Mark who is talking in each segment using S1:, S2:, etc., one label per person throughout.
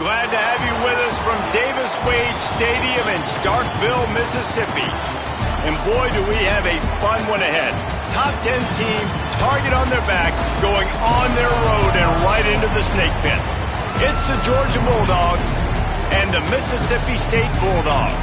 S1: Glad to have you with us from Davis Wade Stadium in Starkville, Mississippi. And boy, do we have a fun one ahead. Top 10 team, target on their back, going on their road and right into the snake pit. It's the Georgia Bulldogs and the Mississippi State Bulldogs.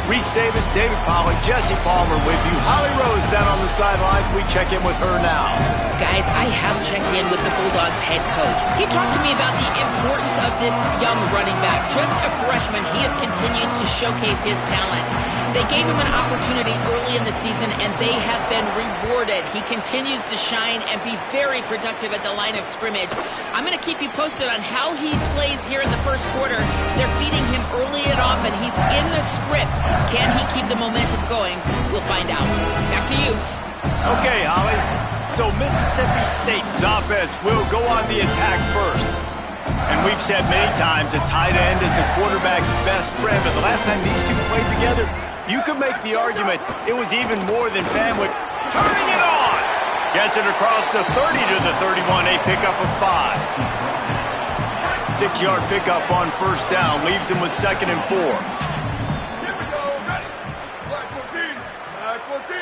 S1: Reese Davis, David Pollack, Jesse Palmer with you. Holly Rose down on the sidelines. We check in with her now.
S2: Guys, I have checked in with the Bulldogs head coach. He talked to me about the importance of this young running back. Just a freshman, he has continued to showcase his talent. They gave him an opportunity early in the season, and they have been rewarded. He continues to shine and be very productive at the line of scrimmage. I'm going to keep you posted on how he plays here in the first quarter. They're feeding him early and often. He's in the script. Can he keep the momentum going? We'll find out. Back to you.
S1: Okay, Holly. So Mississippi State's offense will go on the attack first. And we've said many times a tight end is the quarterback's best friend, but the last time these two played together, you could make the argument it was even more than family. Turning it on! Gets it across the 30 to the 31, a pickup of 5. 6-yard pickup on first down, leaves him with 2nd and 4.
S3: Here we go, ready? Black 14, Black 14,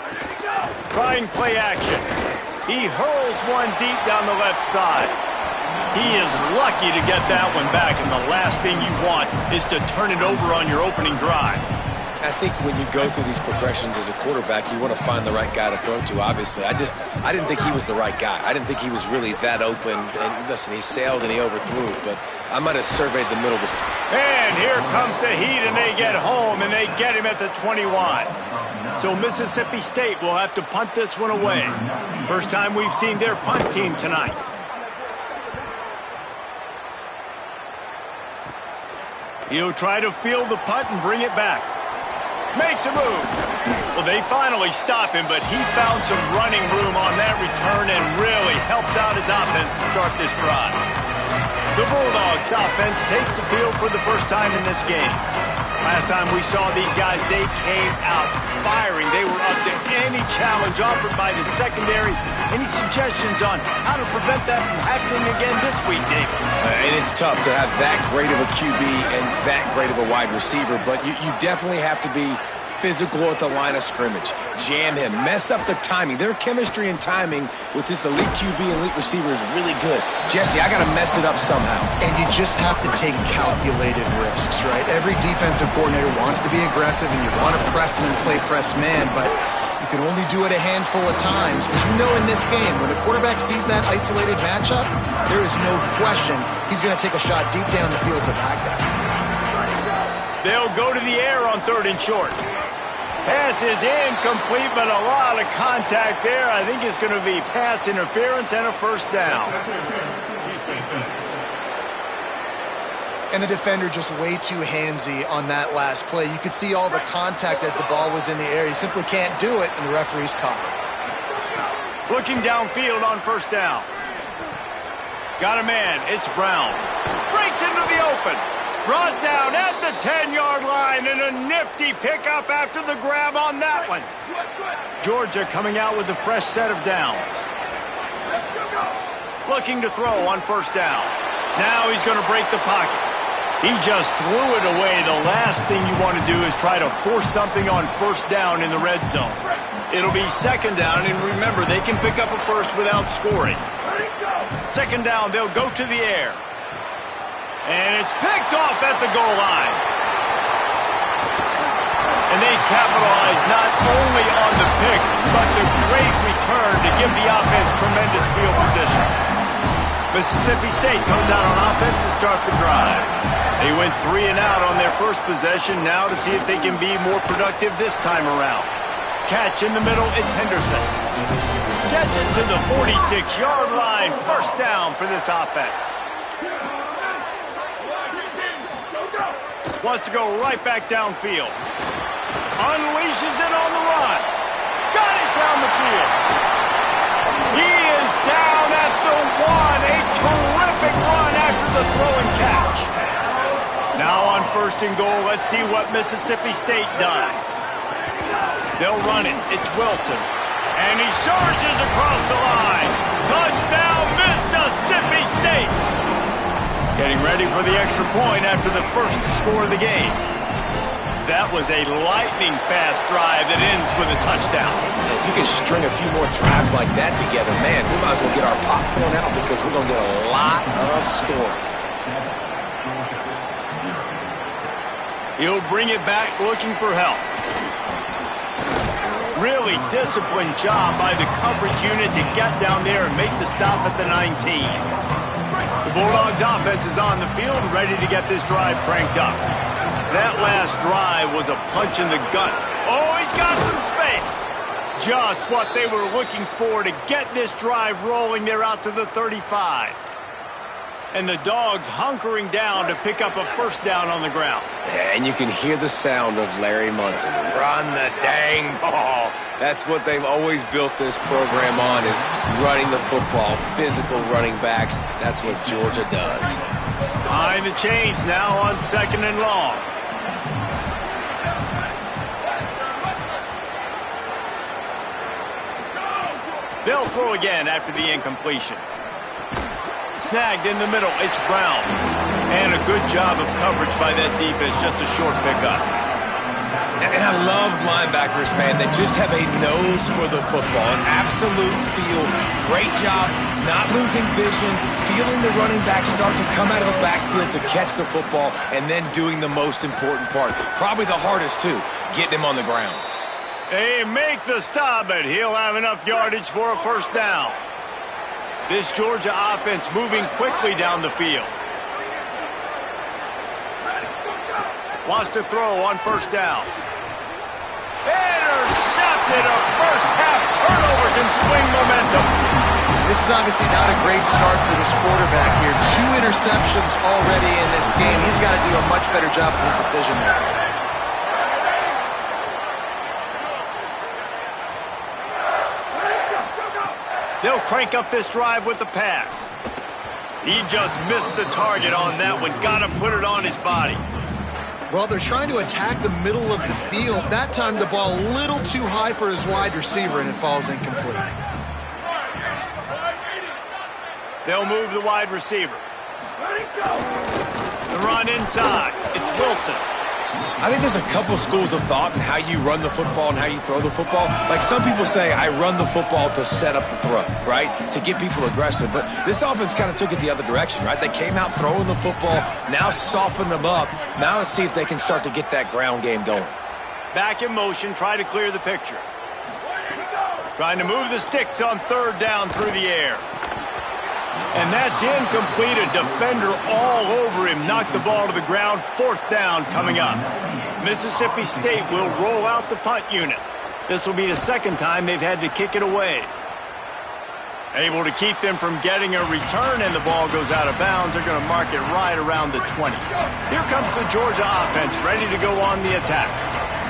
S3: ready to go!
S1: Trying play action. He hurls one deep down the left side. He is lucky to get that one back, and the last thing you want is to turn it over on your opening drive.
S4: I think when you go through these progressions as a quarterback, you want to find the right guy to throw to, obviously. I didn't think he was the right guy. I didn't think he was really that open. And listen, he sailed and he overthrew, but I might have surveyed the middle.
S1: And here comes the heat, and they get home, and they get him at the 21. So Mississippi State will have to punt this one away. First time we've seen their punt team tonight. He'll try to field the punt and bring it back. Makes a move. Well, they finally stop him, but he found some running room on that return and really helps out his offense to start this drive. The Bulldogs offense takes the field for the first time in this game. Last time we saw these guys, they came out firing. They were up to any challenge offered by the secondary. Any suggestions on how to prevent that from happening again this week, David?
S4: And it's tough to have that great of a QB and that great of a wide receiver, but you definitely have to be physical at the line of scrimmage. Jam him. Mess up the timing. Their chemistry and timing with this elite QB and elite receiver is really good. Jesse, I got to mess it up somehow.
S5: And you just have to take calculated risks, right? Every defensive coordinator wants to be aggressive, and you want to press him and play press man, but you can only do it a handful of times, because you know in this game, when the quarterback sees that isolated matchup, there is no question he's going to take a shot deep down the field to back that.
S1: They'll go to the air on 3rd and short. Pass is incomplete, but a lot of contact there. I think it's going to be pass interference and a first down.
S5: And the defender just way too handsy on that last play. You could see all the contact as the ball was in the air. He simply can't do it, and the referee's caught it.
S1: Looking downfield on first down. Got a man. It's Brown. Breaks into the open. Brought down at the 10-yard line, and a nifty pickup after the grab on that one. Georgia coming out with a fresh set of downs. Looking to throw on first down. Now he's going to break the pocket. He just threw it away. The last thing you want to do is try to force something on first down in the red zone. It'll be 2nd down, and remember, they can pick up a first without scoring. 2nd down, they'll go to the air. And it's picked off at the goal line. And they capitalize not only on the pick, but the great return to give the offense tremendous field position. Mississippi State comes out on offense to start the drive. They went 3 and out on their first possession, now to see if they can be more productive this time around. Catch in the middle, it's Henderson. Gets it to the 46-yard line, first down for this offense. Wants to go right back downfield. Unleashes it on the run. Got it down the field. He is down at the 1. A terrific run after the throw and catch. Now on 1st and goal, let's see what Mississippi State does. They'll run it. It's Wilson. And he surges across the line. Touchdown, Mississippi State. Getting ready for the extra point after the first score of the game. That was a lightning-fast drive that ends with a touchdown.
S4: If you can string a few more drives like that together, man, we might as well get our popcorn out because we're going to get a lot of scoring.
S1: He'll bring it back looking for help. Really disciplined job by the coverage unit to get down there and make the stop at the 19. The Bulldogs offense is on the field, ready to get this drive cranked up. That last drive was a punch in the gut. Oh, he's got some space. Just what they were looking for to get this drive rolling there out to the 35. And the Dogs hunkering down to pick up a first down on the ground.
S4: And you can hear the sound of Larry Munson. Run the dang ball. That's what they've always built this program on, is running the football, physical running backs. That's what Georgia does.
S1: Behind the chains now on 2nd and long. They'll throw again after the incompletion. Snagged in the middle, it's Brown. And a good job of coverage by that defense, just a short pickup.
S4: And I love linebackers, man. They just have a nose for the football, an absolute feel. Great job not losing vision, feeling the running back start to come out of the backfield to catch the football, and then doing the most important part. Probably the hardest, too, getting him on the ground.
S1: They make the stop, but he'll have enough yardage for a first down. This Georgia offense moving quickly down the field. Wants to throw on first down. Intercepted. A first half turnover can swing momentum.
S5: This is obviously not a great start for this quarterback here. 2 interceptions already in this game. He's got to do a much better job with his decision making.
S1: They'll crank up this drive with the pass. He just missed the target on that one. Got to put it on his body.
S5: Well, they're trying to attack the middle of the field. That time the ball a little too high for his wide receiver, and it falls incomplete.
S1: They'll move the wide receiver.
S3: Let it go.
S1: The run inside. It's Wilson.
S4: I think there's a couple schools of thought in how you run the football and how you throw the football. Like some people say, I run the football to set up the throw, right? To get people aggressive. But this offense kind of took it the other direction, right? They came out throwing the football, now softened them up. Now let's see if they can start to get that ground game going.
S1: Back in motion, try to clear the picture. Trying to move the sticks on 3rd down through the air. And that's incomplete. A defender all over him. Knocked the ball to the ground. 4th down coming up. Mississippi State will roll out the punt unit. This will be the 2nd time they've had to kick it away. Able to keep them from getting a return, and the ball goes out of bounds. They're going to mark it right around the 20. Here comes the Georgia offense, ready to go on the attack.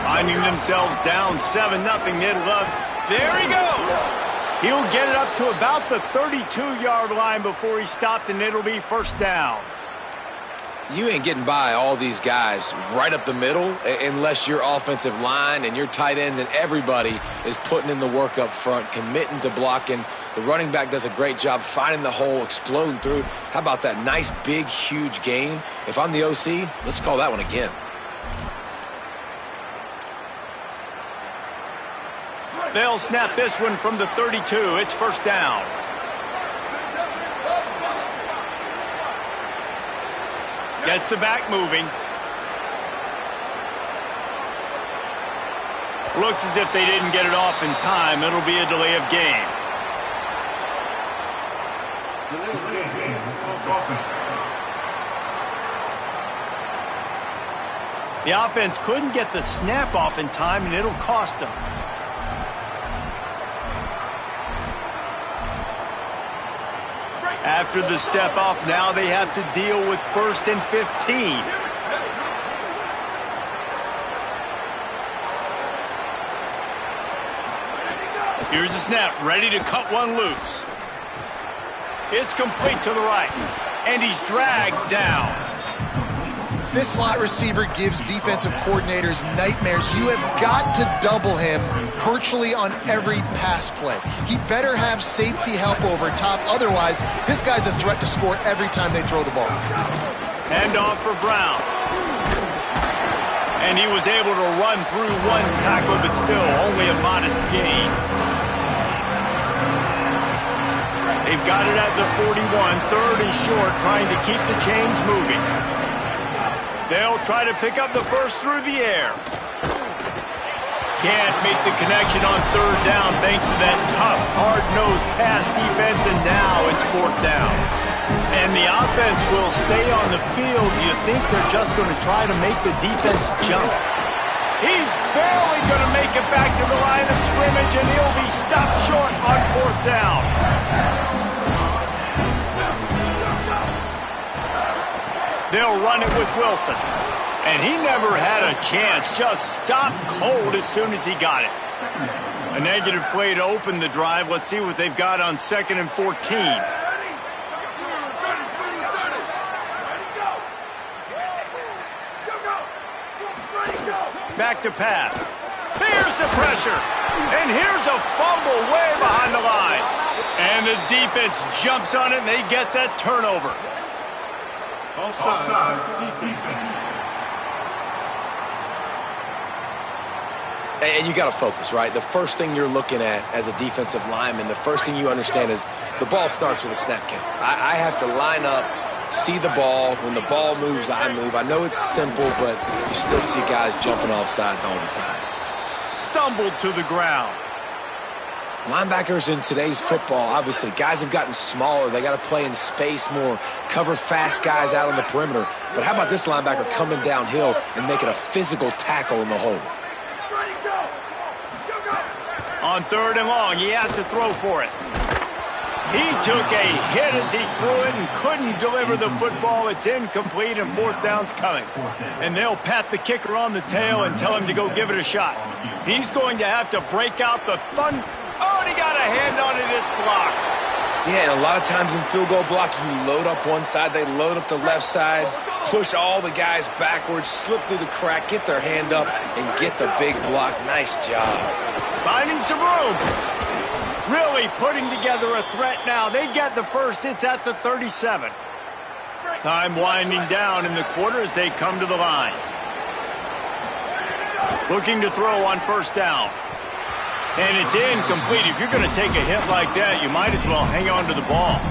S1: Finding themselves down 7-0 mid-love. There he goes. He'll get it up to about the 32-yard line before he stopped, and it'll be 1st down.
S4: You ain't getting by all these guys right up the middle unless your offensive line and your tight ends and everybody is putting in the work up front, committing to blocking. The running back does a great job finding the hole, exploding through. How about that nice, big, huge gain? If I'm the OC, let's call that one again.
S1: They'll snap this one from the 32. It's 1st down. Gets the back moving. Looks as if they didn't get it off in time. It'll be a delay of game. The offense couldn't get the snap off in time, and it'll cost them. After the step off, now they have to deal with 1st and 15. Here's the snap, ready to cut one loose. It's complete to the right, and he's dragged down.
S5: This slot receiver gives defensive coordinators nightmares. You have got to double him virtually on every pass play. He better have safety help over top. Otherwise, this guy's a threat to score every time they throw the ball.
S1: Hand off for Brown. And he was able to run through one tackle, but still only a modest gain. They've got it at the 41, 3rd and short, trying to keep the chains moving. They'll try to pick up the first through the air. Can't make the connection on 3rd down thanks to that tough, hard-nosed pass defense, and now it's 4th down. And the offense will stay on the field. Do you think they're just going to try to make the defense jump? He's barely going to make it back to the line of scrimmage, and he'll be stopped short on 4th down. They'll run it with Wilson. And he never had a chance. Just stopped cold as soon as he got it. A negative play to open the drive. Let's see what they've got on 2nd and 14. Back to pass. Here's the pressure. And here's a fumble way behind the line. And the defense jumps on it, and they get that turnover.
S3: Offside defense.
S4: And you got to focus, right? The first thing you're looking at as a defensive lineman, the first thing you understand is the ball starts with a snap count. I have to line up, see the ball. When the ball moves, I move. I know it's simple, but you still see guys jumping off sides all the time.
S1: Stumbled to the ground.
S4: Linebackers in today's football, obviously, guys have gotten smaller. They got to play in space more, cover fast guys out on the perimeter. But how about this linebacker coming downhill and making a physical tackle in the hole?
S1: On 3rd and long, he has to throw for it. He took a hit as he threw it and couldn't deliver the football. It's incomplete, and 4th down's coming. And they'll pat the kicker on the tail and tell him to go give it a shot. He's going to have to break out the thunder. Oh, and he got a hand on it. It's blocked.
S4: Yeah, and a lot of times in field goal block, you load up one side, they load up the left side, push all the guys backwards, slip through the crack, get their hand up, and get the big block. Nice job.
S1: Finding some room. Really putting together a threat now. They get the first. It's at the 37. Time winding down in the quarter as they come to the line. Looking to throw on 1st down. And it's incomplete. If you're going to take a hit like that, you might as well hang on to the ball.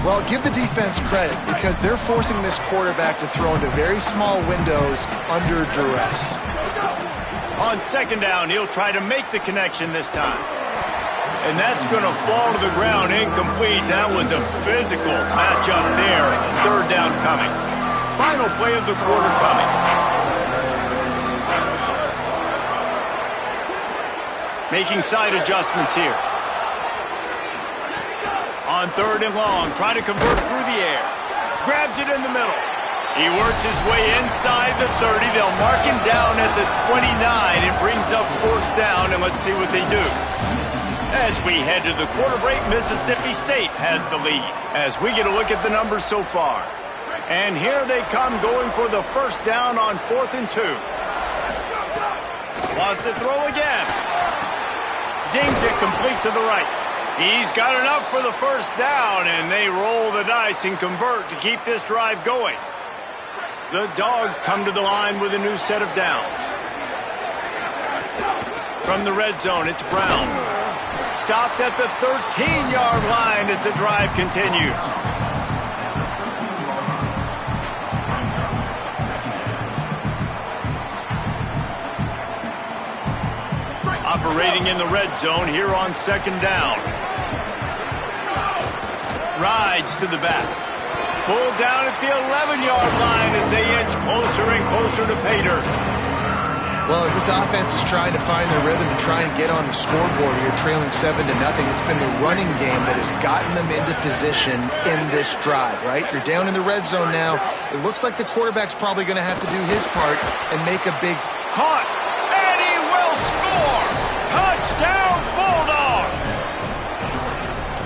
S5: Well, give the defense credit because they're forcing this quarterback to throw into very small windows under duress.
S1: On 2nd down, he'll try to make the connection this time. And that's going to fall to the ground incomplete. That was a physical matchup there. 3rd down coming. Final play of the quarter coming. Making side adjustments here. On 3rd and long, trying to convert through the air. Grabs it in the middle. He works his way inside the 30. They'll mark him down at the 29. It brings up 4th down, and let's see what they do. As we head to the quarter break, Mississippi State has the lead. As we get a look at the numbers so far. And here they come going for the 1st down on 4th and 2. Wants to throw again. Zings it complete to the right. He's got enough for the 1st down, and they roll the dice and convert to keep this drive going. The Dogs come to the line with a new set of downs. From the red zone, it's Brown. Stopped at the 13-yard line as the drive continues. Operating in the red zone here on 2nd down. Rides to the back. Pulled down at the 11-yard line as they inch closer and closer to pay dirt.
S5: Well, as this offense is trying to find their rhythm and try and get on the scoreboard here, trailing 7-0, it's been the running game that has gotten them into position in this drive, right? You're down in the red zone now. It looks like the quarterback's probably going to have to do his part and make a big...
S1: Caught, and he will score! Touchdown, Bulldogs!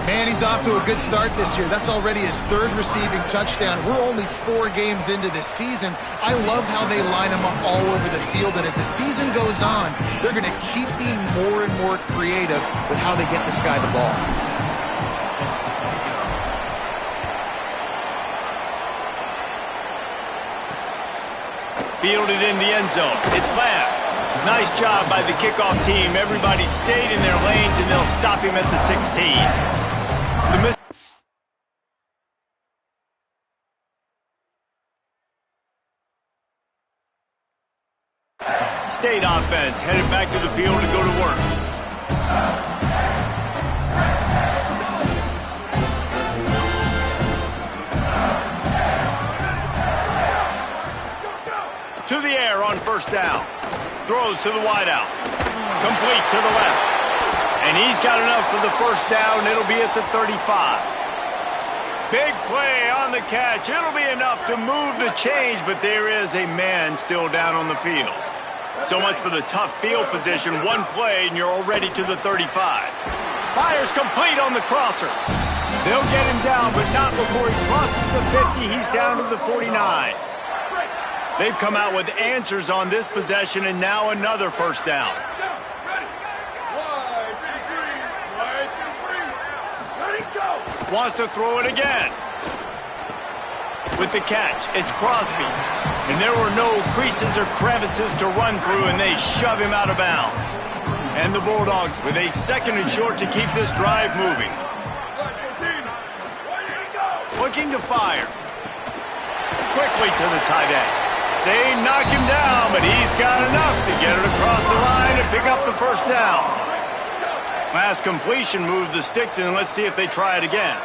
S5: Man, he's off to a good start this year. That's already his 3rd receiving touchdown. We're only 4 games into this season. I love how they line him up all over the field, and as the season goes on, they're going to keep being more and more creative with how they get this guy the ball.
S1: Fielded in the end zone. It's Lamb. Nice job by the kickoff team. Everybody stayed in their lanes, and they'll stop him at the 16. The miss. State offense headed back to the field to go to work. To the air on first down. Throws to the wideout. Complete to the left. And he's got enough for the first down. It'll be at the 35. Big play on the catch. It'll be enough to move the change, but there is a man still down on the field. So much for the tough field position. One play, and you're already to the 35. Fires complete on the crosser. They'll get him down, but not before he crosses the 50. He's down to the 49. They've come out with answers on this possession, and now another first down. Wants to throw it again. With the catch, it's Crosby. And there were no creases or crevices to run through, and they shove him out of bounds. And the Bulldogs with a 2nd and short to keep this drive moving. Looking to fire. Quickly to the tight end. They knock him down, but he's got enough to get it across the line and pick up the first down. Last completion moved the sticks, and let's see if they try it again.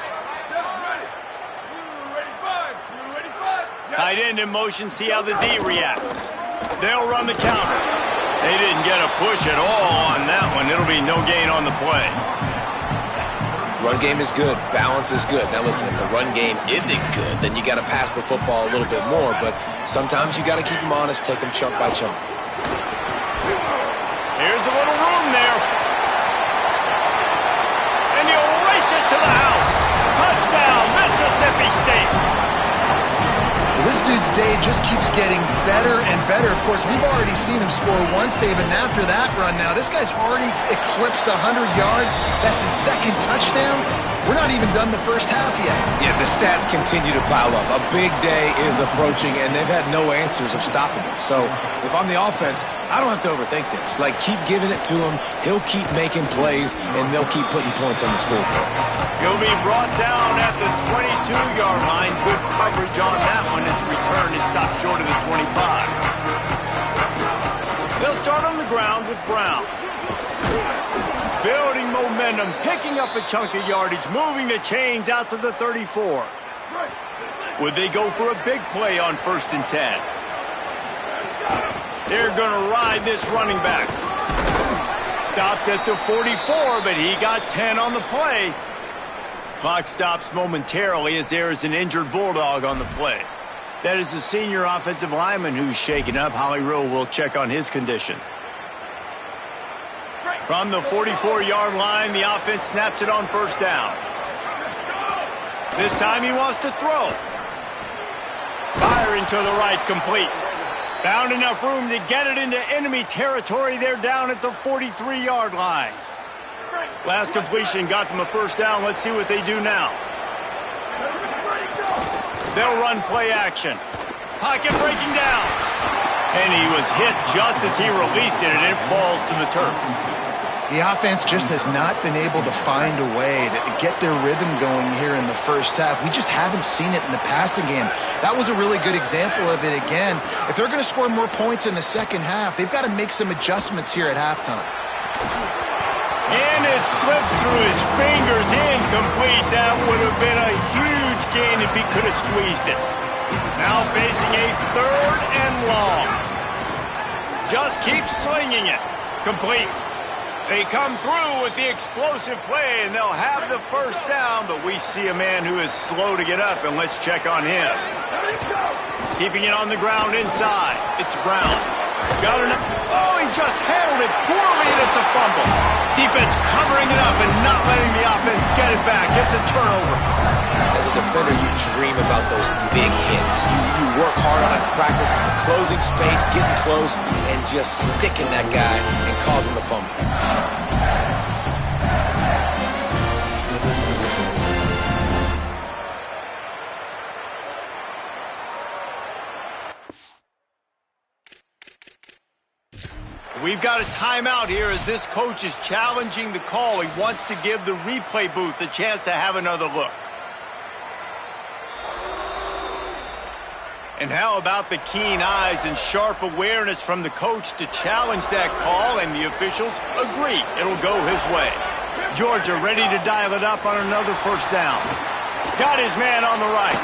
S1: Tight end in motion, see how the D reacts. They'll run the counter. They didn't get a push at all on that one. It'll be no gain on the play.
S4: Run game is good. Balance is good. Now listen, if the run game isn't good, then you got to pass the football a little bit more. But sometimes you got to keep them honest, take them chunk by chunk.
S1: Here's a little room there. And he'll race it to the house. Touchdown, Mississippi State.
S5: Well, this dude's day just keeps getting better and better. Of course, we've already seen him score once, Dave, and after that run now, this guy's already eclipsed 100 yards. That's his 2nd touchdown. We're not even done the first half yet.
S4: Yeah, the stats continue to pile up. A big day is approaching, and they've had no answers of stopping him. So if I'm the offense, I don't have to overthink this. Like, keep giving it to him. He'll keep making plays, and they'll keep putting points on the scoreboard.
S1: He'll be brought down at the 22-yard line. Good coverage on that one. His return is stopped short of the 25. They'll start on the ground with Brown. Building momentum, picking up a chunk of yardage, moving the chains out to the 34. Would they go for a big play on 1st and 10? They're going to ride this running back. Stopped at the 44, but he got 10 on the play. Clock stops momentarily as there is an injured Bulldog on the play. That is the senior offensive lineman who's shaken up. Holly Rowe will check on his condition. From the 44-yard line, the offense snaps it on first down. This time he wants to throw. Firing to the right, complete. Found enough room to get it into enemy territory. They're down at the 43-yard line. Last completion got them a first down. Let's see what they do now. They'll run play action. Pocket breaking down. And he was hit just as he released it, and it falls to the turf.
S5: The offense just has not been able to find a way to get their rhythm going here in the first half. We just haven't seen it in the passing game. That was a really good example of it again. If they're going to score more points in the second half, they've got to make some adjustments here at halftime.
S1: And it slips through his fingers, incomplete. That would have been a huge gain if he could have squeezed it. Now facing a 3rd and long. Just keep slinging it. Complete. They come through with the explosive play, and they'll have the first down, but we see a man who is slow to get up, and let's check on him. Keeping it on the ground inside. It's Brown. Got enough. Oh, he just handled it poorly, and it's a fumble. Defense covering it up and not letting the offense get it back. It's a turnover.
S4: As a defender, you dream about those big hits. You work hard on it in practice, closing space, getting close, and just sticking that guy and causing the fumble.
S1: We've got a timeout here as this coach is challenging the call. He wants to give the replay booth a chance to have another look. And how about the keen eyes and sharp awareness from the coach to challenge that call, and the officials agree it'll go his way. Georgia ready to dial it up on another first down. Got his man on the right.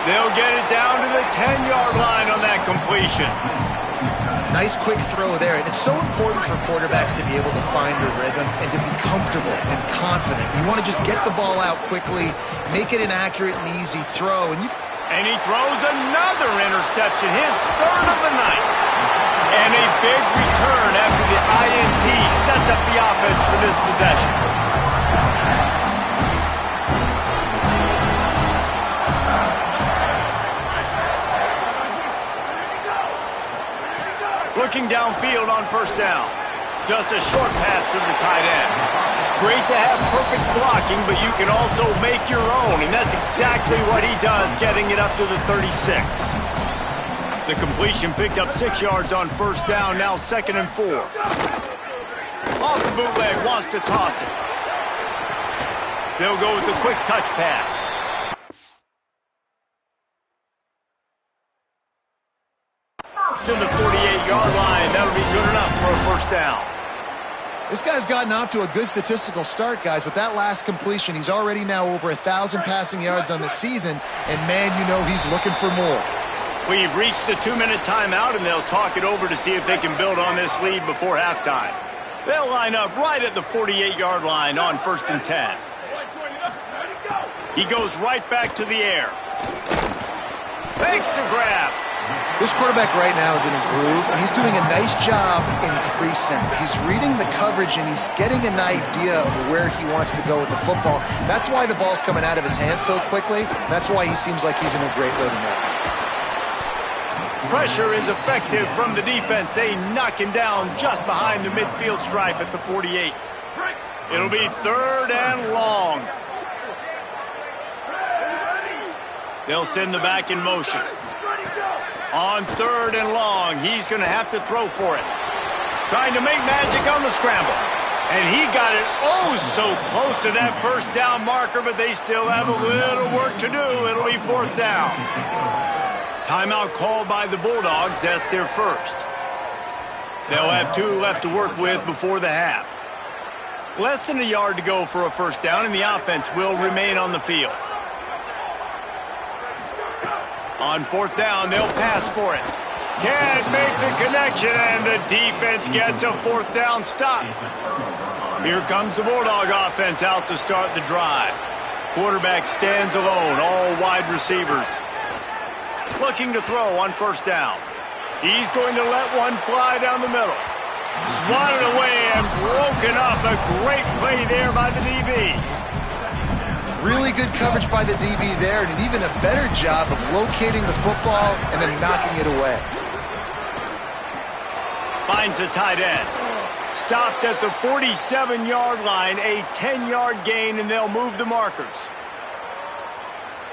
S1: They'll get it down to the 10-yard line on that completion.
S5: Nice quick throw there. And it's so important for quarterbacks to be able to find a rhythm and to be comfortable and confident. You want to just get the ball out quickly, make it an accurate and easy throw.
S1: And he throws another interception, his third of the night. And a big return after the INT sets up the offense for this possession. Looking downfield on first down. Just a short pass to the tight end. Great to have perfect blocking, but you can also make your own, and that's exactly what he does, getting it up to the 36. The completion picked up 6 yards on first down, now 2nd and 4. Off the bootleg, wants to toss it. They'll go with a quick touch pass. To the 48-yard line. That'll be good enough for a first down.
S5: This guy's gotten off to a good statistical start, guys. With that last completion, he's already now over 1,000 passing yards on the season, and man, you know he's looking for more.
S1: We've reached the 2-minute timeout, and they'll talk it over to see if they can build on this lead before halftime. They'll line up right at the 48-yard line on 1st and 10. He goes right back to the air. Makes the grab.
S5: This quarterback right now is in a groove, and he's doing a nice job in pre-snap. He's reading the coverage, and he's getting an idea of where he wants to go with the football. That's why the ball's coming out of his hands so quickly. That's why he seems like he's in a great rhythm right now.
S1: Pressure is effective from the defense. They knock him down just behind the midfield stripe at the 48. It'll be 3rd and long. They'll send the back in motion. On 3rd and long, he's going to have to throw for it. Trying to make magic on the scramble. And he got it oh so close to that first down marker, but they still have a little work to do. It'll be 4th down. Timeout called by the Bulldogs. That's their first. They'll have 2 left to work with before the half. Less than a yard to go for a first down, and the offense will remain on the field. On 4th down, they'll pass for it. Can't make the connection, and the defense gets a 4th down stop. Here comes the Bulldog offense out to start the drive. Quarterback stands alone, all wide receivers. Looking to throw on 1st down. He's going to let one fly down the middle. Swatted away and broken up. A great play there by the DB.
S5: Really good coverage by the DB there, and an even a better job of locating the football and then knocking it away.
S1: Finds the tight end. Stopped at the 47-yard line, a 10-yard gain, and they'll move the markers.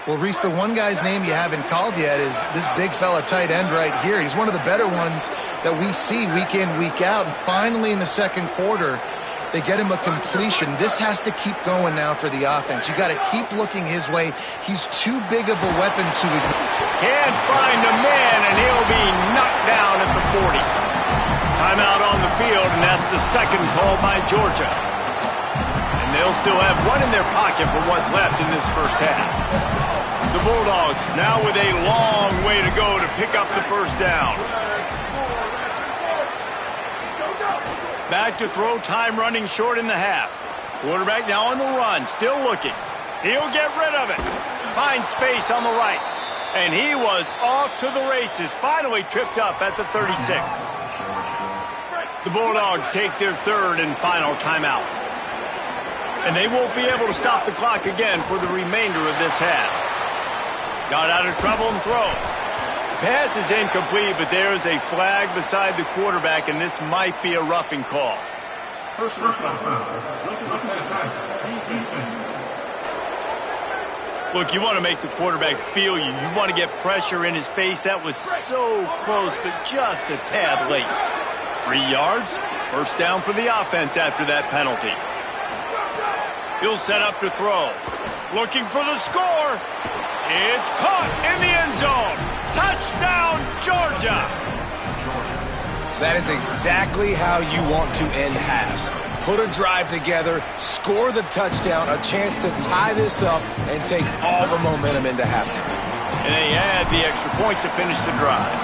S5: Well, Reese, the one guy's name you haven't called yet is this big fella tight end right here. He's one of the better ones that we see week in, week out, and finally in the 2nd quarter, they get him a completion. This has to keep going now for the offense. You got to keep looking his way. He's too big of a weapon to ignore.
S1: Can't find a man, and he'll be knocked down at the 40. Timeout on the field, and that's the 2nd call by Georgia. And they'll still have one in their pocket for what's left in this first half. The Bulldogs now with a long way to go to pick up the first down. Back to throw, time running short in the half. Quarterback now on the run, still looking. He'll get rid of it. Finds space on the right. And he was off to the races, finally tripped up at the 36. The Bulldogs take their third and final timeout. And they won't be able to stop the clock again for the remainder of this half. Got out of trouble and throws. Pass is incomplete, but there is a flag beside the quarterback, and this might be a roughing call. Look, you want to make the quarterback feel you. You want to get pressure in his face. That was so close, but just a tad late. 3 yards, first down for the offense after that penalty. He'll set up to throw. Looking for the score. It's caught in the end zone. Touchdown, Georgia.
S4: That is exactly how you want to end halves. Put a drive together, score the touchdown, a chance to tie this up, and take all the momentum into halftime.
S1: And they add the extra point to finish the drive.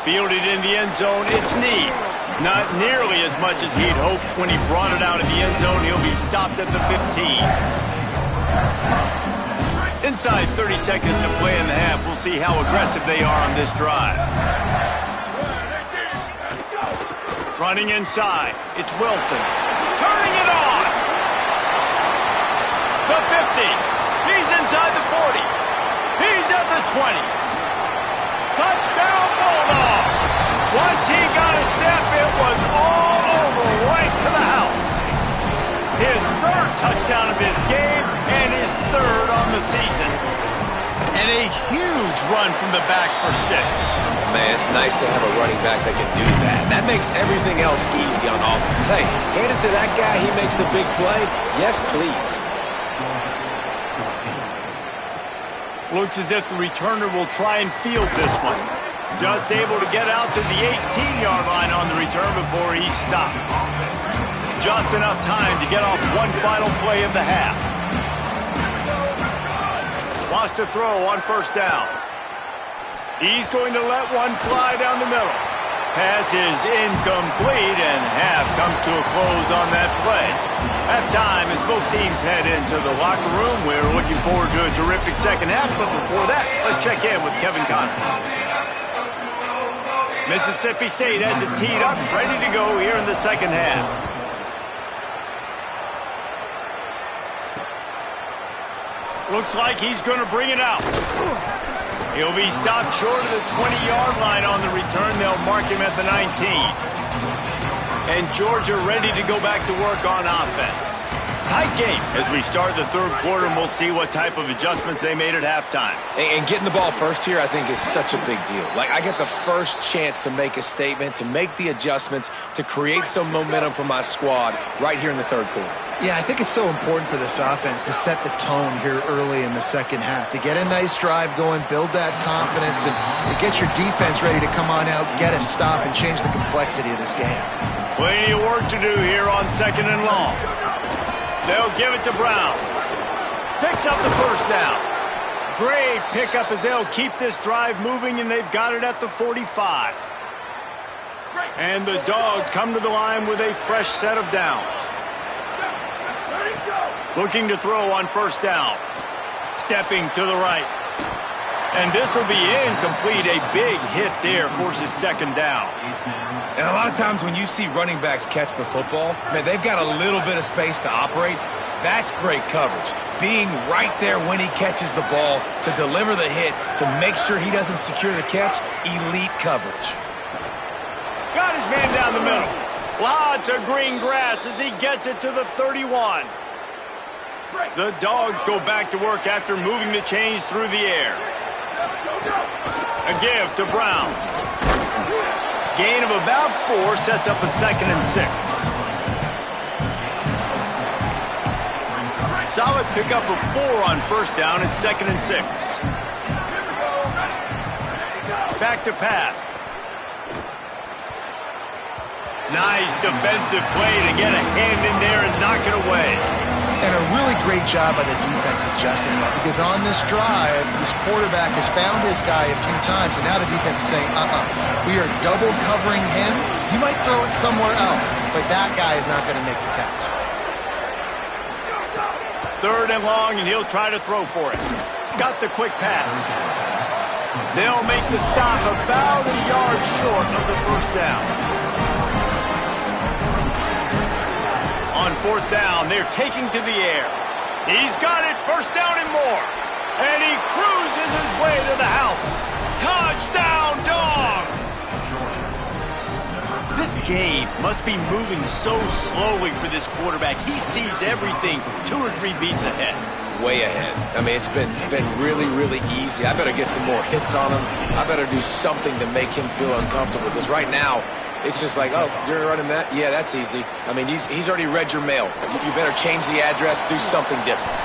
S1: Fielded in the end zone, it's Knee. Not nearly as much as he'd hoped when he brought it out of the end zone. He'll be stopped at the 15. Inside 30 seconds to play in the half. We'll see how aggressive they are on this drive. Running inside. It's Wilson. Turning it on. The 50. He's inside the 40. He's at the 20. Touchdown, Bulldog. Once he got a step, it was all over right to the house. His third touchdown of this game and his third on the season. And a huge run from the back for 6.
S4: Man, it's nice to have a running back that can do that. That makes everything else easy on offense. Hey, hand it to that guy, he makes a big play. Yes, please.
S1: Looks as if the returner will try and field this one. Just able to get out to the 18-yard line on the return before he's stopped. Just enough time to get off one final play of the half. Wants to throw on first down. He's going to let one fly down the middle. Pass is incomplete, and half comes to a close on that play. Halftime as both teams head into the locker room. We're looking forward to a terrific second half, but before that, let's check in with Kevin Connors. Mississippi State has it teed up, ready to go here in the second half. Looks like he's going to bring it out. He'll be stopped short of the 20-yard line on the return. They'll mark him at the 19. And Georgia ready to go back to work on offense. Tight game as we start the third quarter, and we'll see what type of adjustments they made at halftime.
S4: And getting the ball first here, I think, is such a big deal. Like, I get the first chance to make a statement, to make the adjustments, to create some momentum for my squad right here in the third quarter.
S5: Yeah, I think it's so important for this offense to set the tone here early in the second half, to get a nice drive going, build that confidence, and get your defense ready to come on out, get a stop, and change the complexity of this game.
S1: Plenty of work to do here on second and long. They'll give it to Brown. Picks up the first down. Great pickup as they'll keep this drive moving, and they've got it at the 45. And the Dogs come to the line with a fresh set of downs. Looking to throw on first down. Stepping to the right. And this will be incomplete. A big hit there forces second down.
S4: And a lot of times when you see running backs catch the football, man, they've got a little bit of space to operate. That's great coverage. Being right there when he catches the ball to deliver the hit, to make sure he doesn't secure the catch, elite coverage.
S1: Got his man down the middle. Lots of green grass as he gets it to the 31. The Dogs go back to work after moving the chains through the air. A give to Brown. Gain of about 4 sets up a 2nd and 6. Solid pickup of 4 on first down and 2nd and 6. Back to pass. Nice defensive play to get a hand in there and knock it away.
S5: And a really great job by the defense adjusting that, because on this drive, this quarterback has found his guy a few times, and now the defense is saying, we are double covering him. He might throw it somewhere else, but that guy is not going to make the catch.
S1: 3rd and long, and he'll try to throw for it. Got the quick pass. They'll make the stop about a yard short of the 1st down. On 4th down, they're taking to the air. He's got it, 1st down and more. And he cruises his way to the house. Touchdown, Dogs! This game must be moving so slowly for this quarterback. He sees everything 2 or 3 beats ahead.
S4: Way ahead. I mean, it's been really, really easy. I better get some more hits on him. I better do something to make him feel uncomfortable, because right now, it's just like, oh, you're running that? Yeah, that's easy. I mean, he's already read your mail. You better change the address, do something different.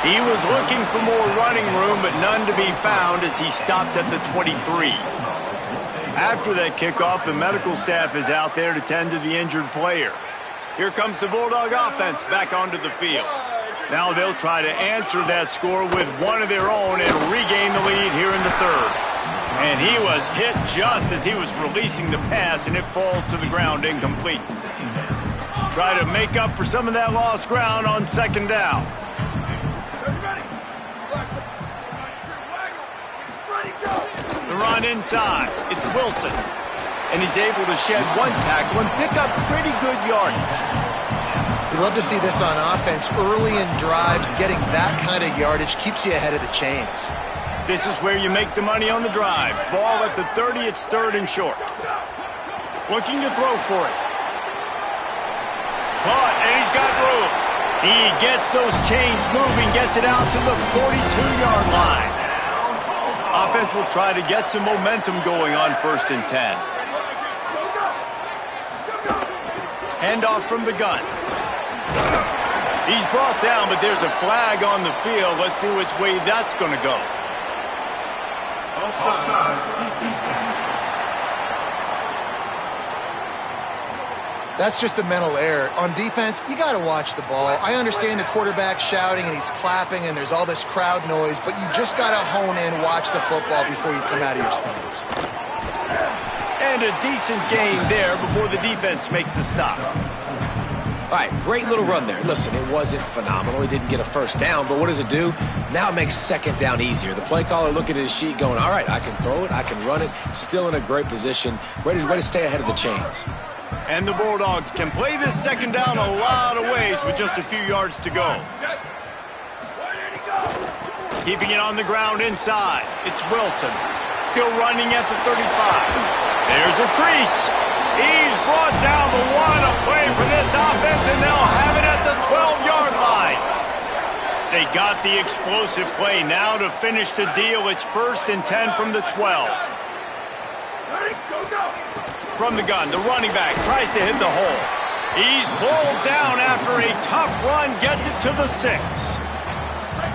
S1: He was looking for more running room, but none to be found as he stopped at the 23. After that kickoff, the medical staff is out there to tend to the injured player. Here comes the Bulldog offense back onto the field. Now they'll try to answer that score with one of their own and regain the lead here in the 3rd. And he was hit just as he was releasing the pass, and it falls to the ground incomplete. Try to make up for some of that lost ground on 2nd down. The run inside. It's Wilson. And he's able to shed 1 tackle and pick up pretty good yardage.
S5: We love to see this on offense. Early in drives, getting that kind of yardage keeps you ahead of the chains.
S1: This is where you make the money on the drive. Ball at the 30, it's 3rd and short. Looking to throw for it. Caught, and he's got room. He gets those chains moving, gets it out to the 42-yard line. Offense will try to get some momentum going on 1st and 10. Handoff from the gun. He's brought down, but there's a flag on the field. Let's see which way that's going to go.
S5: That's just a mental error. On defense, you got to watch the ball. I understand the quarterback shouting and he's clapping and there's all this crowd noise, but you just got to hone in, watch the football before you come out of your stance.
S1: And a decent gain there before the defense makes the stop.
S4: All right, great little run there. Listen, it wasn't phenomenal. He didn't get a 1st down, but what does it do? Now it makes 2nd down easier. The play caller looking at his sheet going, all right, I can throw it, I can run it, still in a great position, ready to stay ahead of the chains.
S1: And the Bulldogs can play this 2nd down a lot of ways with just a few yards to go. Keeping it on the ground inside. It's Wilson. Still running at the 35. There's a crease. He's brought down the 1. A play for this offense, and they'll have it at the 12-yard line. They got the explosive play now to finish the deal. It's 1st and 10 from the 12.
S3: Ready, go, go.
S1: From the gun, the running back tries to hit the hole. He's pulled down after a tough run, gets it to the 6.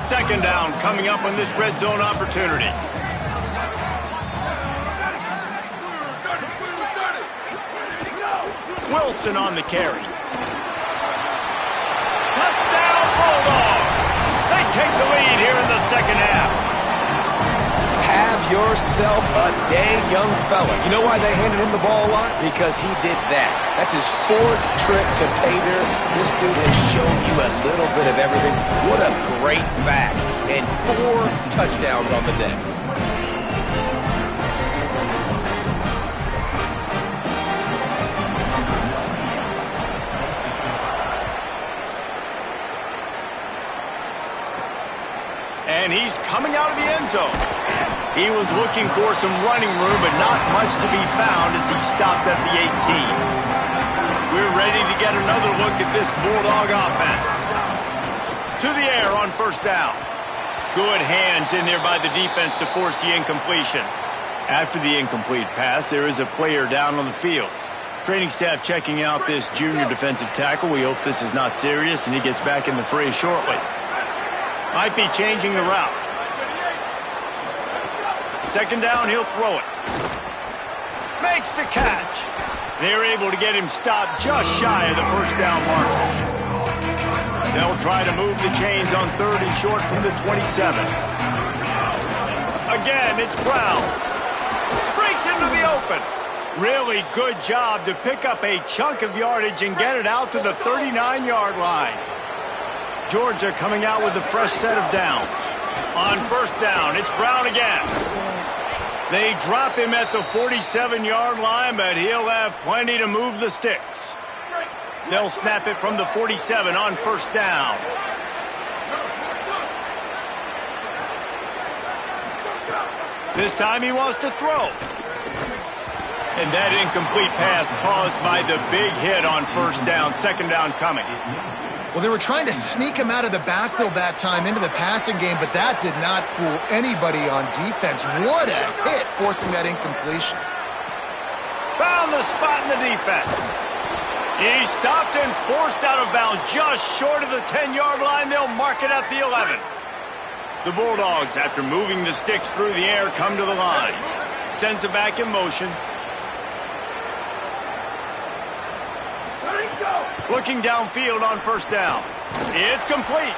S1: 2nd down coming up on this red zone opportunity. Wilson on the carry. Touchdown, Bulldogs! They take the lead here in the 2nd half.
S4: Have yourself a day, young fella. You know why they handed him the ball a lot? Because he did that. That's his 4th trip to pay dirt. This dude has shown you a little bit of everything. What a great back. And 4 touchdowns on the day.
S1: And he's coming out of the end zone. He was looking for some running room, but not much to be found as he stopped at the 18. We're ready to get another look at this Bulldog offense. To the air on 1st down. Good hands in there by the defense to force the incompletion. After the incomplete pass, there is a player down on the field. Training staff checking out this junior defensive tackle. We hope this is not serious and he gets back in the fray shortly. Might be changing the route. 2nd down, he'll throw it. Makes the catch. They're able to get him stopped just shy of the 1st down mark. They'll try to move the chains on 3rd and short from the 27. Again, it's Brown. Breaks into the open. Really good job to pick up a chunk of yardage and get it out to the 39-yard line. Georgia coming out with a fresh set of downs. On first down, it's Brown again. They drop him at the 47-yard line, but he'll have plenty to move the sticks. They'll snap it from the 47 on first down. This time he wants to throw. And that incomplete pass caused by the big hit on first down. Second down coming.
S5: Well, they were trying to sneak him out of the backfield that time into the passing game, but that did not fool anybody on defense. What a hit, forcing that incompletion.
S1: Found the spot in the defense. He stopped and forced out of bounds just short of the 10-yard line. They'll mark it at the 11. The Bulldogs, after moving the sticks through the air, come to the line. Sends it back in motion. Looking downfield on first down. It's complete.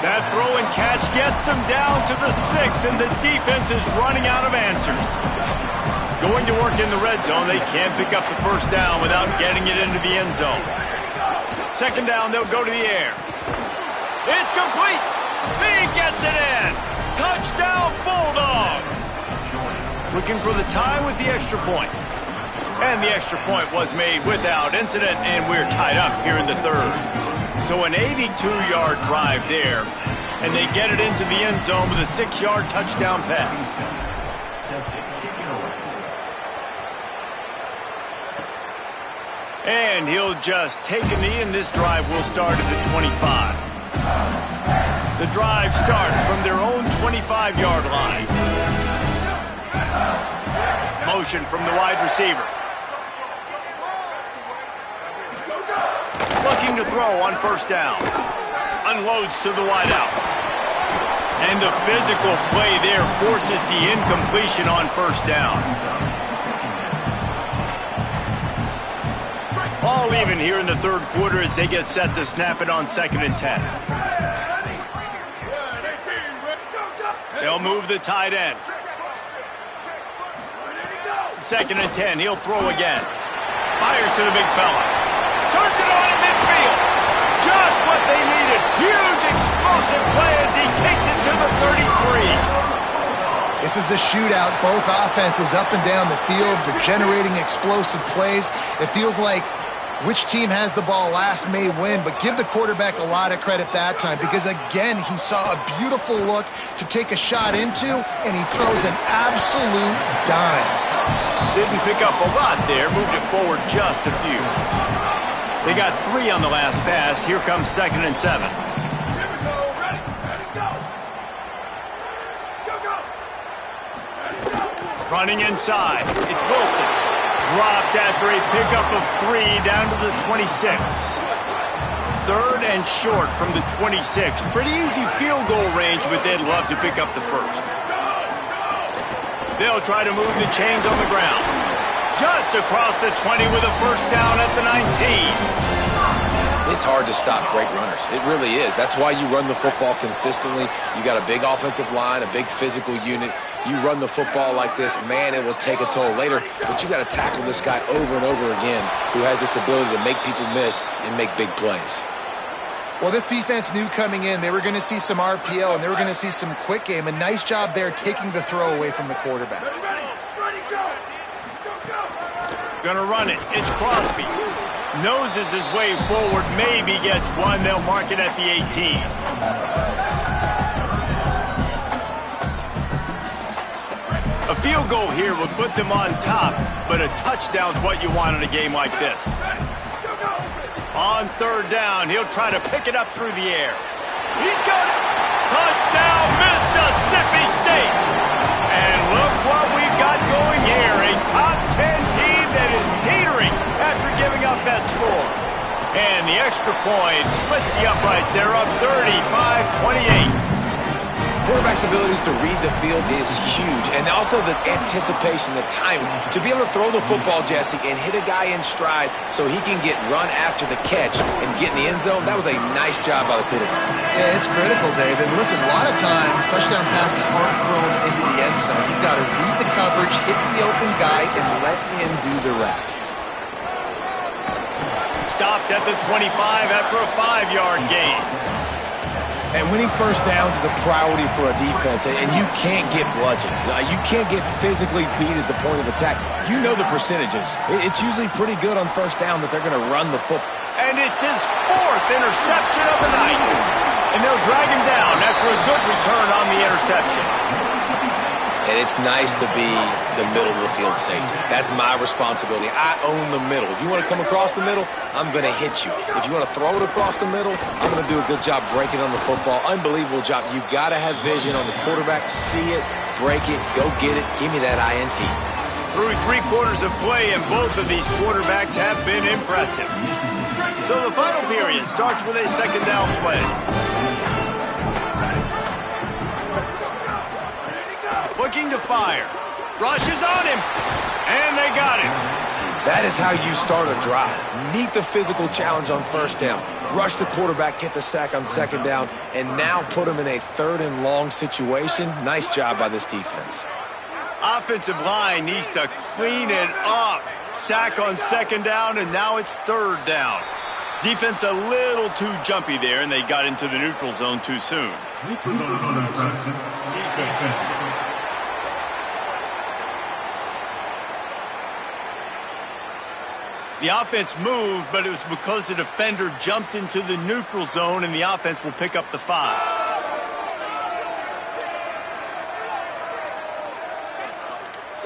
S1: That throw and catch gets them down to the 6, and the defense is running out of answers. Going to work in the red zone. They can't pick up the first down without getting it into the end zone. Second down, they'll go to the air. It's complete. He gets it in. Touchdown, Bulldogs. Looking for the tie with the extra point. And the extra point was made without incident, and we're tied up here in the third. So an 82-yard drive there, and they get it into the end zone with a 6-yard touchdown pass. And he'll just take a knee, and this drive will start at the 25. The drive starts from their own 25-yard line. Motion from the wide receiver. Looking to throw on first down. Unloads to the wideout. And the physical play there forces the incompletion on first down. All even here in the third quarter as they get set to snap it on 2nd and 10. They'll move the tight end. 2nd and 10. He'll throw again. Fires to the big fella. Turns it on in midfield. Just what they needed. Huge explosive play as he takes it to the 33.
S5: This is a shootout. Both offenses up and down the field. They're generating explosive plays. It feels like which team has the ball last may win, but give the quarterback a lot of credit that time because, again, he saw a beautiful look to take a shot into, and he throws an absolute dime.
S1: Didn't pick up a lot there. Moved it forward just a few. They got 3 on the last pass. Here comes 2nd and 7.
S3: Here we go. Ready, go. Go. Ready, go.
S1: Running inside. It's Wilson. Dropped after a pickup of 3 down to the 26. 3rd and short from the 26. Pretty easy field goal range, but they'd love to pick up the first. They'll try to move the chains on the ground. Just across the 20 with a first down at the 19.
S4: It's hard to stop great runners. It really is. That's why you run the football consistently. You got a big offensive line, a big physical unit. You run the football like this, man, it will take a toll later. But you got to tackle this guy over and over again who has this ability to make people miss and make big plays.
S5: Well, this defense knew coming in they were going to see some RPO and they were going to see some quick game. A nice job there taking the throw away from the quarterback.
S3: Ready, go.
S1: Gonna run it. It's Crosby. Noses his way forward. Maybe gets one. They'll mark it at the 18. A field goal here would put them on top, but a touchdown's what you want in a game like this. On 3rd down, he'll try to pick it up through the air. He's got it. Touchdown, Mississippi State. And look what we've got going here. A top 10 team that is teetering after giving up that score. And the extra point splits the uprights. They're up 35-28.
S4: Quarterback's abilities to read the field is huge, and also the anticipation, the timing. To be able to throw the football, Jesse, and hit a guy in stride so he can get run after the catch and get in the end zone, that was a nice job by the quarterback.
S5: Yeah, it's critical, David. Listen, a lot of times touchdown passes aren't thrown into the end zone. You've got to read the coverage, hit the open guy, and let him do the rest.
S1: Stopped at the 25 after a 5-yard gain.
S4: And winning first downs is a priority for a defense, and you can't get bludgeoned. You can't get physically beat at the point of attack. You know the percentages. It's usually pretty good on first down that they're going to run the football.
S1: And it's his 4th interception of the night. And they'll drag him down after a good return on the interception.
S4: And it's nice to be the middle of the field safety. That's my responsibility. I own the middle. If you want to come across the middle, I'm going to hit you. If you want to throw it across the middle, I'm going to do a good job breaking on the football. Unbelievable job. You've got to have vision on the quarterback. See it, break it, go get it. Give me that INT.
S1: Through 3 quarters of play, and both of these quarterbacks have been impressive. So the final period starts with a 2nd down play. Looking to fire. Rushes on him. And they got him.
S4: That is how you start a drive. Meet the physical challenge on first down. Rush the quarterback, get the sack on 2nd down, and now put him in a 3rd and long situation. Nice job by this defense.
S1: Offensive line needs to clean it up. Sack on 2nd down, and now it's 3rd down. Defense a little too jumpy there, and they got into the neutral zone too soon.
S3: Neutral zone infraction. Defense.
S1: The offense moved, but it was because the defender jumped into the neutral zone, and the offense will pick up the 5.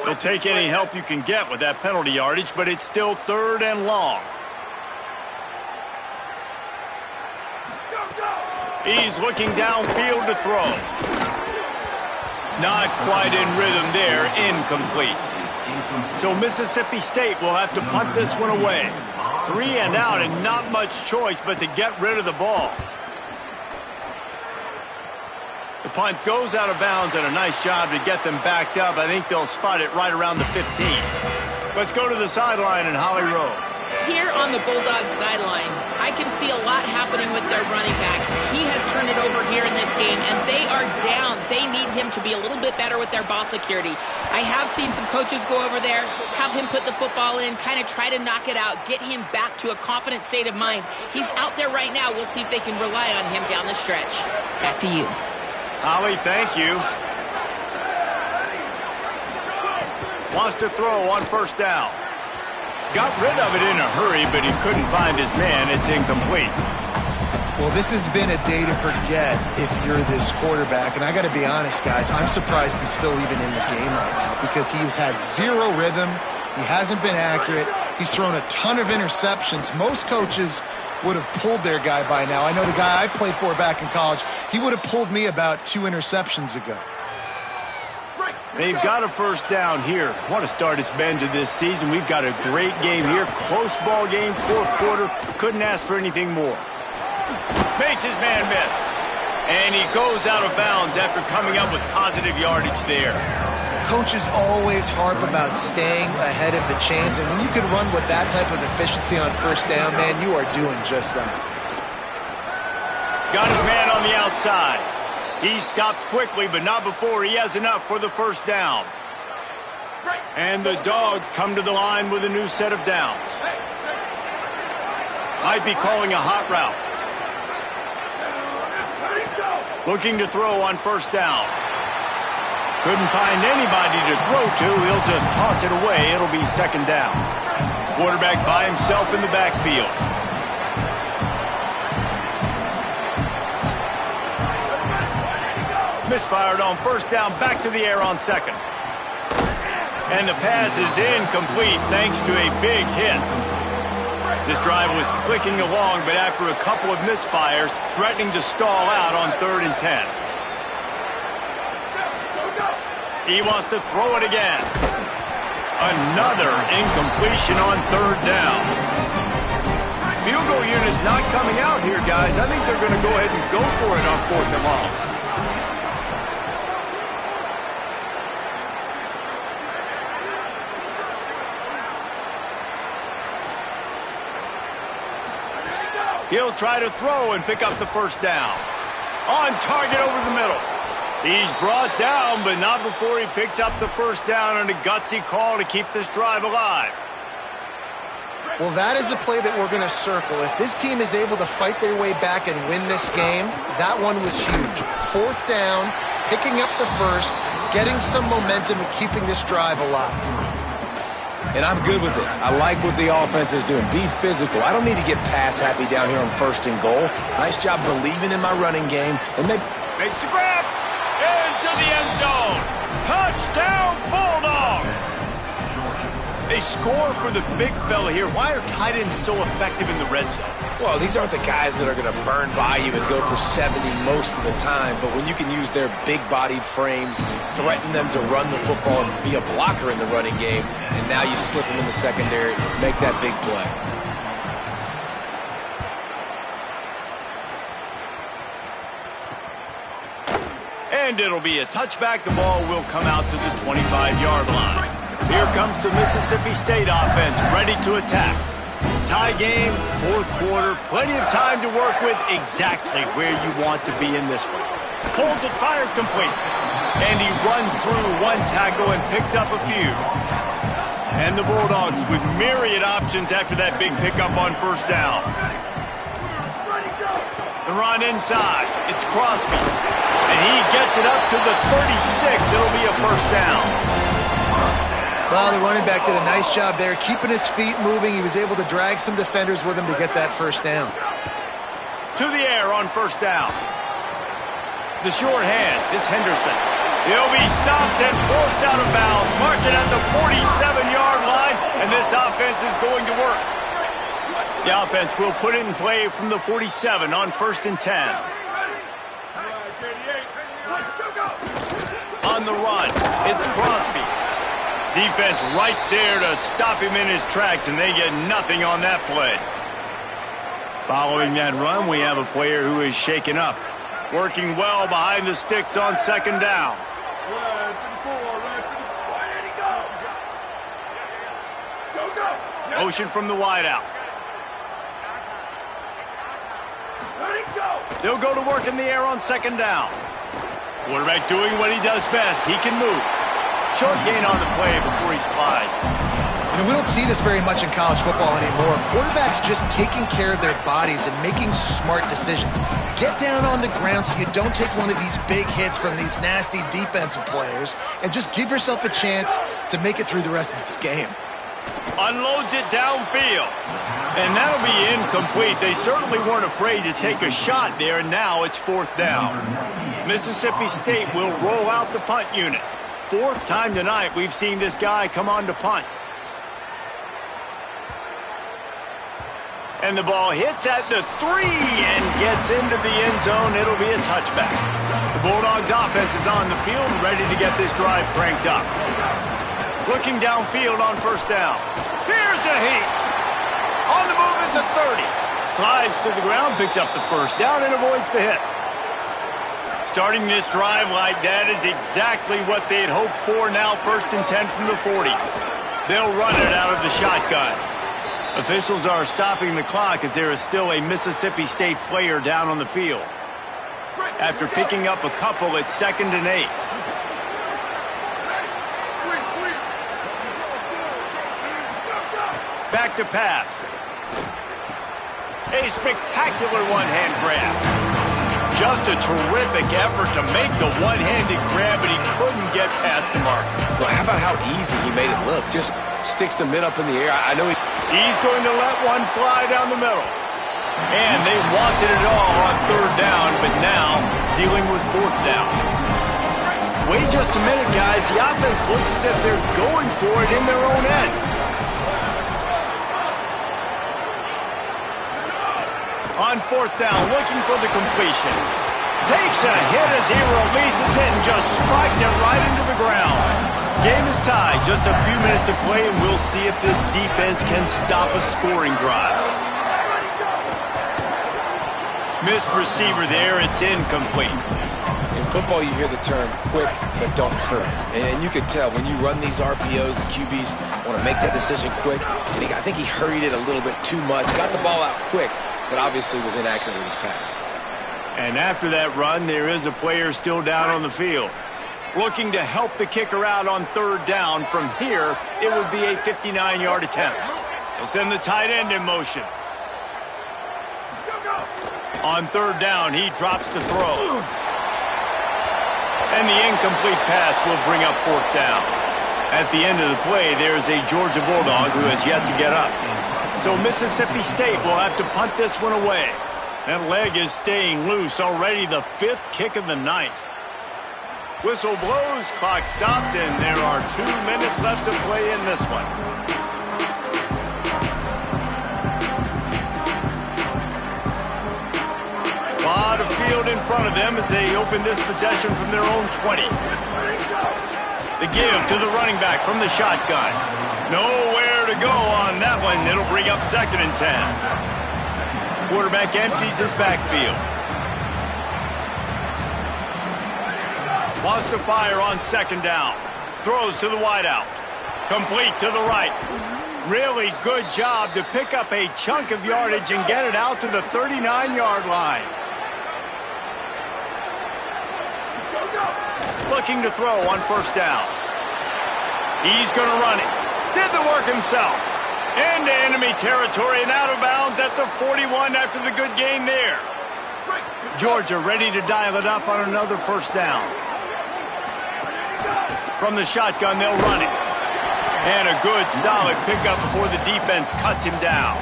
S1: They'll take any help you can get with that penalty yardage, but it's still 3rd and long. He's looking downfield to throw. Not quite in rhythm there, incomplete. So Mississippi State will have to punt this one away. 3 and out, and not much choice but to get rid of the ball. The punt goes out of bounds, and a nice job to get them backed up. I think they'll spot it right around the 15. Let's go to the sideline in Holly Rowe.
S2: Here on the Bulldogs sideline, I can see a lot happening with their running back. He has turned it over here in this game, and they are down. They need him to be a little bit better with their ball security. I have seen some coaches go over there, have him put the football in, kind of try to knock it out, get him back to a confident state of mind. He's out there right now. We'll see if they can rely on him down the stretch. Back to you.
S1: Holly, thank you. Wants to throw on 1st down. Got rid of it in a hurry, but he couldn't find his man. It's incomplete.
S5: Well, this has been a day to forget if you're this quarterback. And I got to be honest, guys, I'm surprised he's still even in the game right now because he's had 0 rhythm. He hasn't been accurate. He's thrown a ton of interceptions. Most coaches would have pulled their guy by now. I know the guy I played for back in college, he would have pulled me about 2 interceptions ago.
S1: They've got a 1st down here. What a start it's been to this season. We've got a great game here. Close ball game, 4th quarter. Couldn't ask for anything more. Makes his man miss. And he goes out of bounds after coming up with positive yardage there.
S5: Coaches always harp about staying ahead of the chains, and when you can run with that type of efficiency on 1st down, man, you are doing just that.
S1: Got his man on the outside. He stopped quickly, but not before he has enough for the 1st down. And the Dogs come to the line with a new set of downs. Might be calling a hot route. Looking to throw on 1st down. Couldn't find anybody to throw to. He'll just toss it away. It'll be 2nd down. Quarterback by himself in the backfield. Misfired on 1st down, back to the air on 2nd. And the pass is incomplete thanks to a big hit. This drive was clicking along, but after a couple of misfires, threatening to stall out on 3rd and 10. He wants to throw it again. Another incompletion on 3rd down. Field goal unit's not coming out here, guys. I think they're going to go ahead and go for it on 4th and long. He'll try to throw and pick up the 1st down. On target over the middle. He's brought down, but not before he picks up the 1st down, and a gutsy call to keep this drive alive.
S5: Well, that is a play that we're going to circle. If this team is able to fight their way back and win this game, that one was huge. 4th down, picking up the first, getting some momentum and keeping this drive alive.
S4: And I'm good with it. I like what the offense is doing. Be physical. I don't need to get pass happy down here on 1st and goal. Nice job believing in my running game. And they
S1: Makes the grab. Into the end zone. Touchdown, Bulldogs. They score for the big fella here. Why are tight ends so effective in the red zone?
S4: Well, these aren't the guys that are going to burn by you and go for 70 most of the time, but when you can use their big-bodied frames, threaten them to run the football and be a blocker in the running game, and now you slip them in the secondary, make that big play.
S1: And it'll be a touchback. The ball will come out to the 25-yard line. Here comes the Mississippi State offense, ready to attack. Tie game, 4th quarter, plenty of time to work with, exactly where you want to be in this one. Pulls it, fired complete. And he runs through one tackle and picks up a few. And the Bulldogs with myriad options after that big pickup on 1st down. The run inside, it's Crosby. And he gets it up to the 36, it'll be a 1st down.
S5: Well, the running back did a nice job there, keeping his feet moving. He was able to drag some defenders with him to get that 1st down.
S1: To the air on 1st down. The short hands, it's Henderson. He'll be stopped and forced out of bounds, marked it at the 47-yard line, and this offense is going to work. The offense will put it in play from the 47 on 1st and 10. On the run, it's Crosby. Defense right there to stop him in his tracks, and they get nothing on that play. Following that run, we have a player who is shaken up. Working well behind the sticks on 2nd down. Motion from the wideout. They'll go to work in the air on 2nd down. Quarterback doing what he does best. He can move. Short gain on the play before he slides.
S5: You know, we don't see this very much in college football anymore. Quarterbacks just taking care of their bodies and making smart decisions. Get down on the ground so you don't take one of these big hits from these nasty defensive players and just give yourself a chance to make it through the rest of this game.
S1: Unloads it downfield. And that'll be incomplete. They certainly weren't afraid to take a shot there, and now it's 4th down. Mississippi State will roll out the punt unit. 4th time tonight we've seen this guy come on to punt. And the ball hits at the 3 and gets into the end zone. It'll be a touchback. The Bulldogs offense is on the field, ready to get this drive cranked up. Looking downfield on 1st down. Here's a heat. On the move at the 30. Slides to the ground, picks up the 1st down, and avoids the hit. Starting this drive like that is exactly what they had hoped for. Now 1st and 10 from the 40. They'll run it out of the shotgun. Officials are stopping the clock as there is still a Mississippi State player down on the field. After picking up a couple, it's 2nd and 8. Back to pass. A spectacular one-hand grab. Just a terrific effort to make the one-handed grab, but he couldn't get past the mark.
S4: Well, how about how easy he made it look? Just sticks the mid up in the air. I know
S1: he's going to let one fly down the middle. And they wanted it all on 3rd down, but now dealing with 4th down. Wait just a minute, guys. The offense looks as if they're going for it in their own end. On 4th down, looking for the completion. Takes a hit as he releases it and just spiked it right into the ground. Game is tied. Just a few minutes to play, and we'll see if this defense can stop a scoring drive. Missed receiver there. It's incomplete.
S4: in football you hear the term quick but don't hurry. And you could tell when you run these RPOs, the QBs want to make that decision quick. And I think he hurried it a little bit too much. Got the ball out quick, but obviously was inaccurate with his pass.
S1: And after that run, there is a player still down on the field. Looking to help the kicker out on 3rd down. From here, it would be a 59-yard attempt. They'll send the tight end in motion. On third down, he drops to throw. And the incomplete pass will bring up fourth down. At the end of the play, there's a Georgia Bulldog who has yet to get up. So Mississippi State will have to punt this one away. That leg is staying loose, already the 5th kick of the night. Whistle blows, clock stops, and there are 2 minutes left to play in this one. A lot of field in front of them as they open this possession from their own 20. The give to the running back from the shotgun. Nowhere to go on that one. It'll bring up 2nd and 10. Quarterback empties his backfield. Wants to fire on 2nd down. Throws to the wideout. Complete to the right. Really good job to pick up a chunk of yardage and get it out to the 39-yard line. Looking to throw on 1st down. He's going to run it. Did the work himself. Into enemy territory and out of bounds at the 41 after the good gain there. Georgia ready to dial it up on another 1st down. From the shotgun, they'll run it. And a good, solid pickup before the defense cuts him down.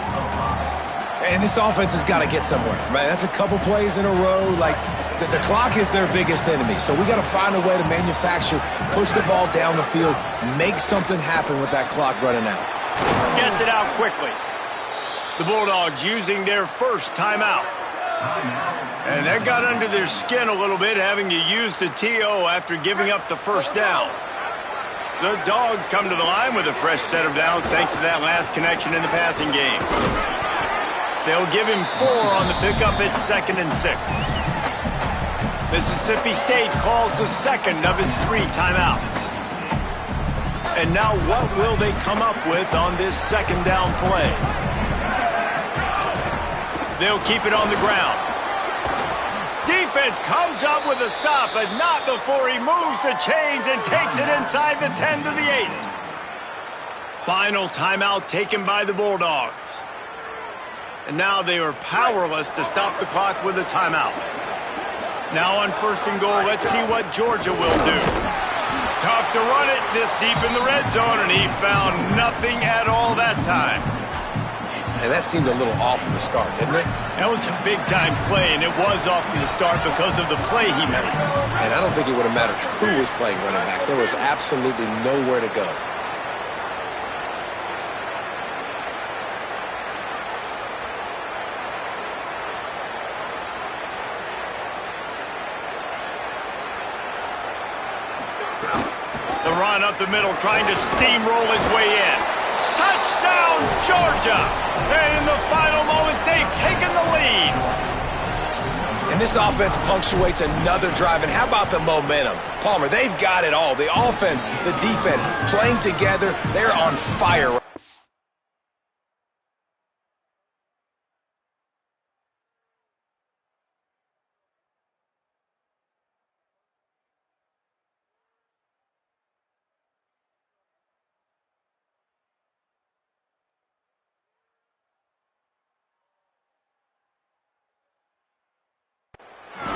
S4: And this offense has got to get somewhere, right? That's a couple plays in a row. Like, the clock is their biggest enemy. So we got to find a way to manufacture, push the ball down the field, make something happen with that clock running out.
S1: Gets it out quickly. The Bulldogs using their first timeout. And that got under their skin a little bit, having to use the TO after giving up the 1st down. The Dogs come to the line with a fresh set of downs thanks to that last connection in the passing game. They'll give him 4 on the pickup at 2nd and 6. Mississippi State calls the 2nd of its 3 timeouts. And now what will they come up with on this 2nd down play? They'll keep it on the ground. Defense comes up with a stop, but not before he moves the chains and takes it inside the 10 to the 8. Final timeout taken by the Bulldogs. And now they are powerless to stop the clock with a timeout. Now on 1st and goal, let's see what Georgia will do. Tough to run it this deep in the red zone, and he found nothing at all that time.
S4: And that seemed a little off from the start, didn't it?
S1: That was a big-time play, and it was off from the start because of the play he made.
S4: And I don't think it would have mattered who was playing running back. There was absolutely nowhere to go.
S1: The run up the middle, trying to steamroll his way in. Touchdown, Georgia! And in the final moments, they've taken the lead.
S4: And this offense punctuates another drive. And how about the momentum? Palmer, they've got it all. The offense, the defense, playing together. They're on fire.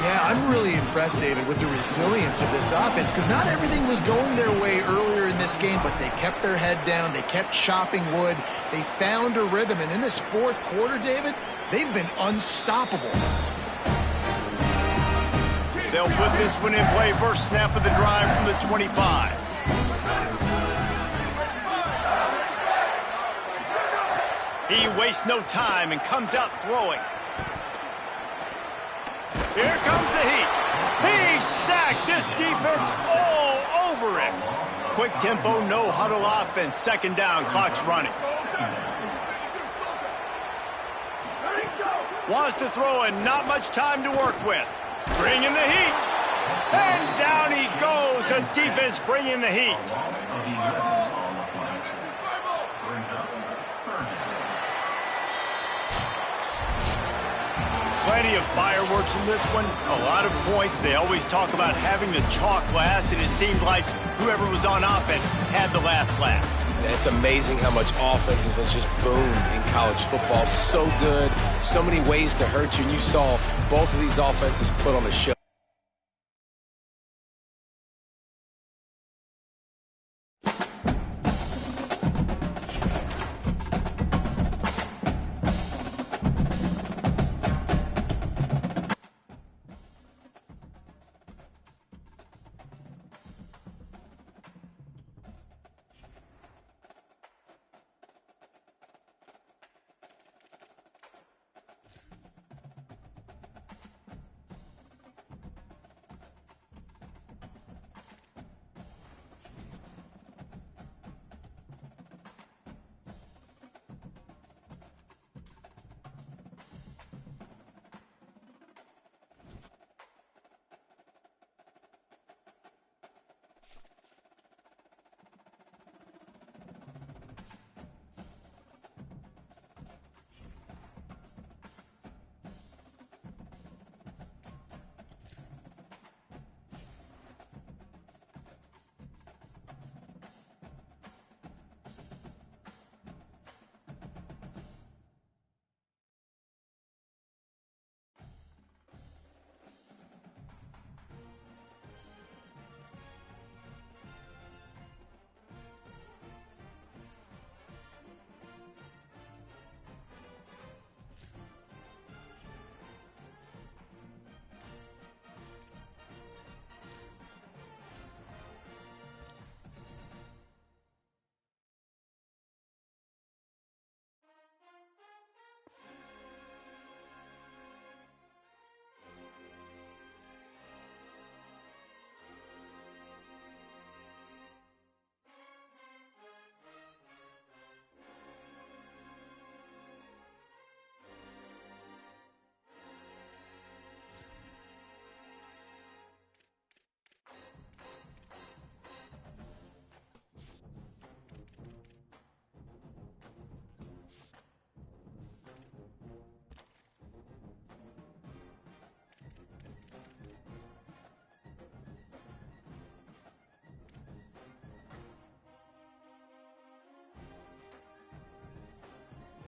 S5: I'm really impressed, David, with the resilience of this offense, because not everything was going their way earlier in this game, but they kept their head down. They kept chopping wood. They found a rhythm. And in this 4th quarter, David, they've been unstoppable.
S1: They'll put this one in play. First snap of the drive from the 25. He wastes no time and comes out throwing. Here comes the heat. He sacked this defense all over him. Quick tempo, no huddle offense. 2nd down, clock's running. Wants to throw and not much time to work with. Bringing the heat. And down he goes. The defense bringing the heat. Plenty of fireworks in this one. A lot of points. They always talk about having the chalk last, and it seemed like whoever was on offense had the last laugh.
S4: It's amazing how much offense has just boomed in college football. So good, so many ways to hurt you, and you saw both of these offenses put on a show.